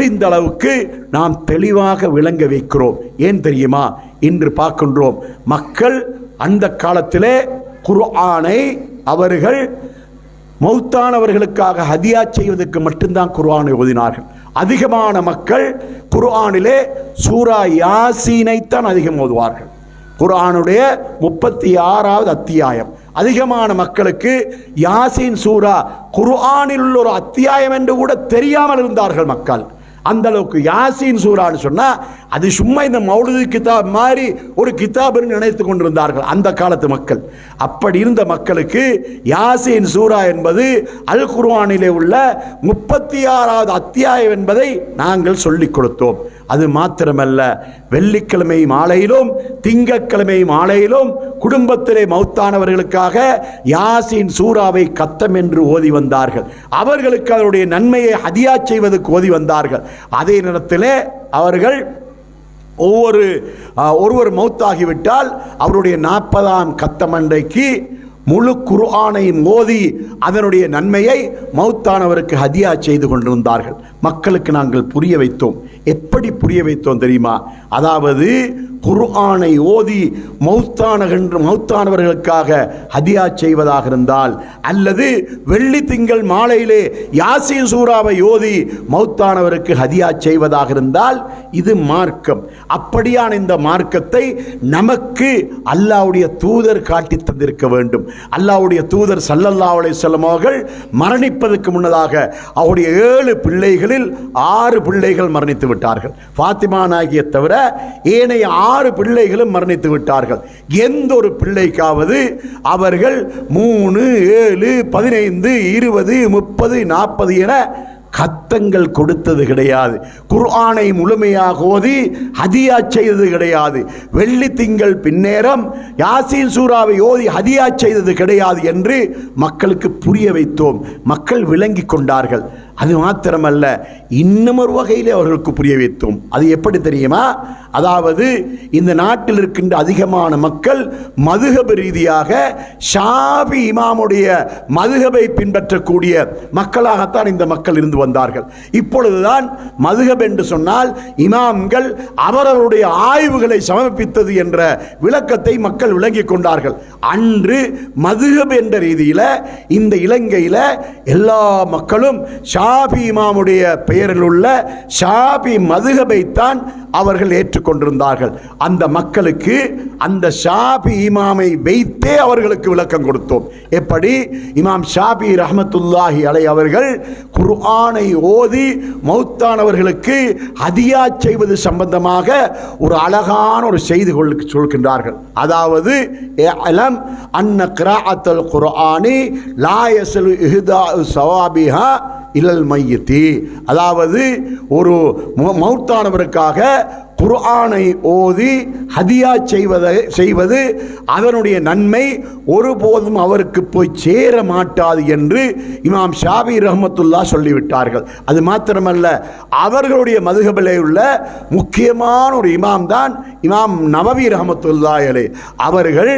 இந்த அளவுக்கு நாம் தெளிவாக விளங்க வைக்கிறோம். ஏன் தெரியுமா? இன்று பார்க்கின்றோம், மக்கள் அந்த காலத்திலே குர்ஆனை அவர்கள் மௌத்தானவர்களுக்காக ஹதியா செய்வதற்கு மட்டும்தான் குர்ஆனை ஓதினார்கள். அதிகமான மக்கள் குர்ஆனிலே சூரா யாசீனைத்தான் அதிகம் ஓதுவார்கள். குர்ஆனுடைய 36வது அத்தியாயம். அதிகமான மக்களுக்கு யாசீன் சூரா குர்ஆனில் உள்ள ஒரு அத்தியாயம் என்று கூட தெரியாமல் இருந்தார்கள் மக்கள். அந்த அளவுக்கு யாசீன் சூரான்னு சொன்னா அது சும்மா இந்த மௌலிது கிதாப் மாதிரி ஒரு கிதாப் நினைத்து கொண்டிருந்தார்கள் அந்த காலத்து மக்கள். அப்படி இருந்த மக்களுக்கு யாசீன் சூரா என்பது அல் குர்ஆனிலே உள்ள 36வது அத்தியாயம் என்பதை நாங்கள் சொல்லிக் கொடுத்தோம். அது மாத்திரமல்ல, வெள்ளிக்கிழமை மாலையிலும் திங்கட்கிழமை மாலையிலும் குடும்பத்திலே மௌத்தானவர்களுக்காக யாசீன் சூராவை கத்தம் என்று ஓதி வந்தார்கள். அவர்களுக்கு அதனுடைய நன்மையை ஹதியா செய்வதற்கு ஓதி வந்தார்கள். அதே நேரத்திலே அவர்கள் ஒருவர் மௌத்தாகிவிட்டால் அவருடைய 40ஆம் கத்தமண்டைக்கு முழு குர்ஆனையும் ஓதி அதனுடைய நன்மையை மௌத்தானவருக்கு ஹதியா செய்து கொண்டிருந்தார்கள். மக்களுக்கு நாங்கள் புரிய வைத்தோம். எப்படி புரிய வைத்தோம் தெரியுமா? அதாவது குர்ஆனை ஓதி மௌத்தானவர்களுக்காக ஹதியா செய்வதாக இருந்தால், அல்லது வெள்ளி திங்கள் மாலையிலே யாசீன் சூராவை ஓதி மௌத்தானவருக்கு ஹதியா செய்வதாக இருந்தால் இது மார்க்கம். அப்படியான இந்த மார்க்கத்தை நமக்கு அல்லாஹ்வுடைய தூதர் காட்டி தந்திருக்க வேண்டும். அல்லாஹ்வுடைய தூதர் ஸல்லல்லாஹு அலைஹி வஸல்லம் அவர்கள் மரணிப்பதற்கு முன்னதாக அவருடைய 7 பிள்ளைகளில் 6 பிள்ளைகள் மரணித்து விட்டார்கள். ஃபாத்திமா நாயகியை தவிர ஏனைய 6 பிள்ளைகளும் மரணித்து விட்டார்கள். எந்த ஒரு பிள்ளைக்காவது அவர்கள் 3, 7, 15, 20, 30, 40 என கத்தங்கள் கொடுத்தது கிடையாது. குர்ஆனை முழுமையாக ஓதி ஹதியா செய்தது கிடையாது. வெள்ளி திங்கள் பின்னேரம் யாசீன் சூராவை ஓதி ஹதியா செய்தது கிடையாது என்று மக்களுக்கு புரிய வைத்தோம். மக்கள் விளங்கி கொண்டார்கள். அது மாத்திரமல்ல, இன்னும் ஒரு வகையில் அவர்களுக்கு புரிய வைத்தோம். அது எப்படி தெரியுமா? அதாவது இந்த நாட்டில் இருக்கின்ற அதிகமான மக்கள் மதுஹப் ரீதியாக ஷாஃபி இமாமுடைய மதுஹபை பின்பற்றக்கூடிய மக்களாகத்தான் இந்த மக்கள் இருந்து வந்தார்கள். இப்பொழுதுதான் மதுஹப் என்று சொன்னால் இமாம்கள் அவரவருடைய ஆய்வுகளை சமர்ப்பித்தது என்ற விளக்கத்தை மக்கள் விளங்கிக் கொண்டார்கள். அன்று மதுஹப் என்ற ரீதியில் இந்த இலங்கையில் எல்லா மக்களும் ஷாஃபி இமாமுடைய பெயரில் உள்ள ஷாஃபி மதுஹபைத்தான் அவர்கள் ஏற்றுக்கொண்டிருந்தார்கள். அந்த மக்களுக்கு அந்த ஷாஃபி இமாமை வைத்தே அவர்களுக்கு விளக்கம் கொடுத்தோம். எப்படி? இமாம் ஷாஃபி ரஹ்மத்துல்லாஹி அலைஹி அவர்கள் குர்ஆனை ஓதி மௌத்தானவர்களுக்கு ஹதியா செய்வது சம்பந்தமாக ஒரு அழகான ஒரு செய்தி சொல்கின்றார்கள். அதாவது அலம் அன்ன கிராஅத்துல் குர்ஆனி லா யஸ்லு இஹ்தாஉ ஸவாபிஹா இலல் மையத்தி. அதாவது ஒரு மௌத்தானவருக்காக குர்ஆனை ஓதி ஹதியா செய்வது அதனுடைய நன்மை ஒருபோதும் அவருக்கு போய் சேர மாட்டாது என்று இமாம் ஷாஃபி ரஹ்மத்துல்லாஹ் சொல்லிவிட்டார்கள். அது மாத்திரமல்ல, அவர்களுடைய மதுஹபிலே உள்ள முக்கியமான ஒரு இமாம் தான் இமாம் நவவி ரஹ்மத்துல்லாஹி அலைஹி. அவர்கள்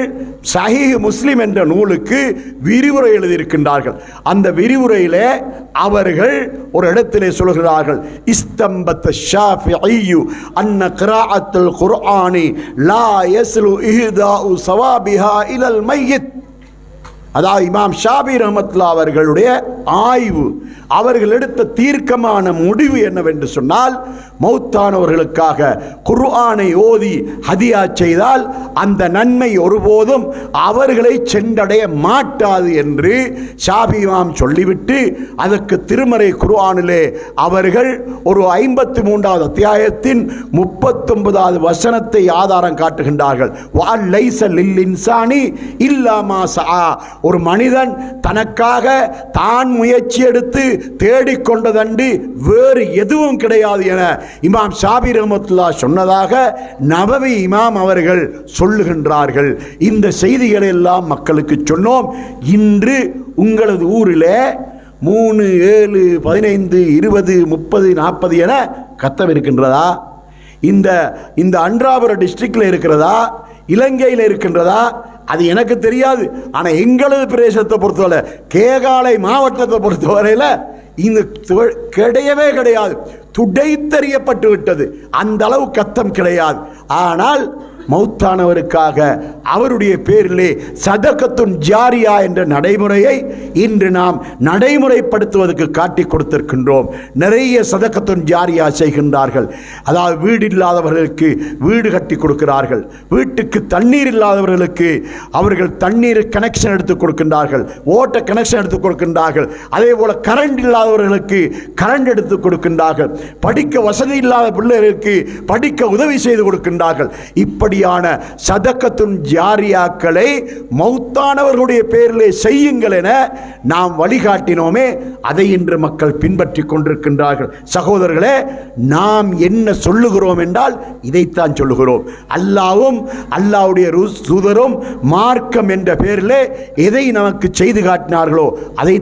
சஹீஹ் முஸ்லிம் என்ற நூலுக்கு விரிவுரை எழுதியிருக்கின்றார்கள். அந்த விரிவுரையிலே அவர்கள் ஒரு இடத்திலே சொல்கிறார்கள், இஸ்தம்பத்த ஷாஃபிஈயு அன்ன கிராஅத்துல் குர்ஆனி லா யஸ்லு இஹ்தாஉ ஸவாபிஹா இலல் மையித். அதாவது இமாம் ஷாஃபி ரஹ்மத்துல்லாஹி அவர்களுடைய ஆய்வு, அவர்கள் எடுத்த தீர்க்கமான முடிவு என்னவென்று சொன்னால், மௌத்தானவர்களுக்காக குர்ஆனை ஓதி ஹதியா செய்தால் அந்த நன்மை ஒருபோதும் அவர்களை சென்றடைய மாட்டாது என்று ஷாஃபி இமாம் சொல்லிவிட்டு அதற்கு திருமறை குர்ஆனிலே அவர்கள் ஒரு 53வது அத்தியாயத்தின் 39வது வசனத்தை ஆதாரம் காட்டுகின்றார்கள். வல் லைஸ லில் இன்சானி இல்லா மா ஸஆ. ஒரு மனிதன் தனக்காக தான் முயற்சி எடுத்து தேடிக்கொண்டதன்றி வேறு எதுவும் கிடையாது என இமாம் ஷாஃபி ரஹ்மத்துல்லாஹ் சொன்னதாக நவவி இமாம் அவர்கள் சொல்லுகின்றார்கள். இந்த செய்திகளை எல்லாம் மக்களுக்கு சொன்னோம். இன்று உங்களது ஊரிலே 3, 7, 15, 20, 30, 40 என கத்தம் இருக்கின்றதா? இந்த அன்றாபுர டிஸ்ட்ரிக்ட்ல இருக்கிறதா? இலங்கையில் இருக்கின்றதா? அது எனக்கு தெரியாது. ஆனால் எங்களது பிரதேசத்தை பொறுத்தவரை, கேகாலை மாவட்டத்தை பொறுத்தவரையில் இந்த கிடையவே கிடையாது. துடைத்தறியப்பட்டு விட்டது. அந்த அளவு கத்தம் கிடையாது. ஆனால் மௌத்தானவருக்காக அவருடைய பேரிலே சதகத்துன் ஜாரியா என்ற நடைமுறையை இன்று நாம் நடைமுறைப்படுத்துவதற்கு காட்டி கொடுத்திருக்கின்றோம். நிறைய சதகத்துன் ஜாரியா செய்கின்றார்கள். அதாவது வீடு இல்லாதவர்களுக்கு வீடு கட்டி கொடுக்கிறார்கள். வீட்டுக்கு தண்ணீர் இல்லாதவர்களுக்கு அவர்கள் தண்ணீர் கனெக்ஷன் எடுத்து கொடுக்கின்றார்கள், ஓட்ட கனெக்ஷன் எடுத்து கொடுக்கின்றார்கள். அதே போல கரண்ட் இல்லாதவர்களுக்கு கரண்ட் எடுத்து கொடுக்கின்றார்கள். படிக்க வசதி இல்லாத பிள்ளைகளுக்கு படிக்க உதவி செய்து கொடுக்கின்றார்கள். இப்படியான சதகத்துன் ஜாரியாக்களை மௌத்தானவர்களுடைய பேரிலே செய்யுங்கள் என நாம் வழிகாட்டினோமே, அதை இன்று மக்கள் பின்பற்றி கொண்டிருக்கின்றார்கள். சகோதரர்களே, நாம் என்ன சொல்லுகிறோம் என்றால் இதைத்தான் சொல்லுகிறோம். அல்லாஹ்வும் அல்லாஹ்வுடைய தூதரும் மார்க்கம் என்ற பேரிலே எதை நமக்கு செய்து காட்டினார்களோ அதை